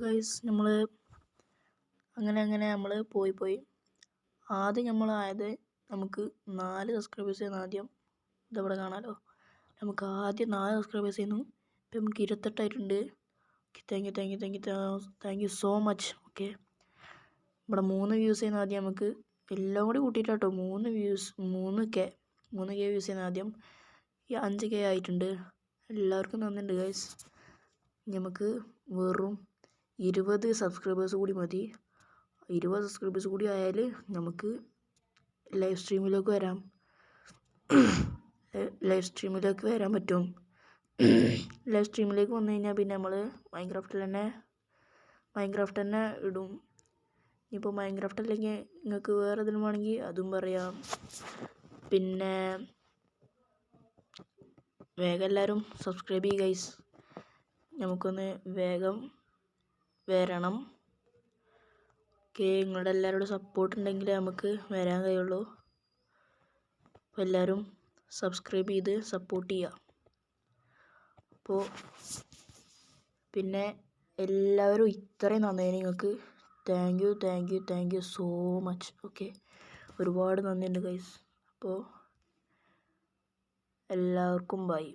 Guys നമ്മൾ അങ്ങനെ നമ്മൾ പോയി ആദ്യം നമ്മളായത് നമുക്ക് 4 സബ്സ്ക്രൈബേഴ്സ് ആദ്യം ഇതവിടെ കാണാമല്ലോ. നമുക്ക് ആദ്യം 4 സബ്സ്ക്രൈബേഴ്സ് ആയിരുന്നു. ഇപ്പം നമുക്ക് 28 thank you so much. Okay, ഇവിടെ 3 വ്യൂസ് ചെയ്യുന്ന ആദ്യം നമുക്ക് എല്ലാം കൂടി കൂട്ടിയിട്ടാട്ടോ 3 K വ്യൂസ് ചെയ്യുന്ന ആദ്യം ഈ 5K ആയിട്ടുണ്ട്. എല്ലാവർക്കും നന്ദിയുണ്ട് ഗൈസ്. നമുക്ക് വെറും 20 സബ്സ്ക്രൈബേഴ്സ് കൂടി മതി. 20 സബ്സ്ക്രൈബേഴ്സ് കൂടി ആയാൽ നമുക്ക് ലൈവ് സ്ട്രീമിലേക്ക് വരാൻ പറ്റും. ലൈവ് സ്ട്രീമിലേക്ക് വന്നു കഴിഞ്ഞാൽ പിന്നെ നമ്മൾ മൈൻക്രാഫ്റ്റ് തന്നെ ഇടും. ഇപ്പോൾ മൈൻക്രാഫ്റ്റ് അല്ലെങ്കിൽ നിങ്ങൾക്ക് വേറെ എന്തെങ്കിലും വേണമെങ്കിൽ അതും പറയാം. പിന്നെ വേഗം എല്ലാവരും സബ്സ്ക്രൈബ് ചെയ്യുക ഗൈസ്. നമുക്കൊന്ന് വേഗം വരണം. ഓക്കെ, നിങ്ങളുടെ എല്ലാവരുടെ സപ്പോർട്ട് ഉണ്ടെങ്കിൽ നമുക്ക് വരാൻ കഴിയുള്ളൂ. അപ്പോൾ എല്ലാവരും സബ്സ്ക്രൈബ് ചെയ്ത് സപ്പോർട്ട് ചെയ്യുക. അപ്പോൾ പിന്നെ എല്ലാവരും ഇത്രയും നന്നായി നിങ്ങൾക്ക് thank you so much. Okay, ഒരുപാട് നന്ദിയുണ്ട് ഗൈസ്. അപ്പോൾ എല്ലാവർക്കും ബൈ.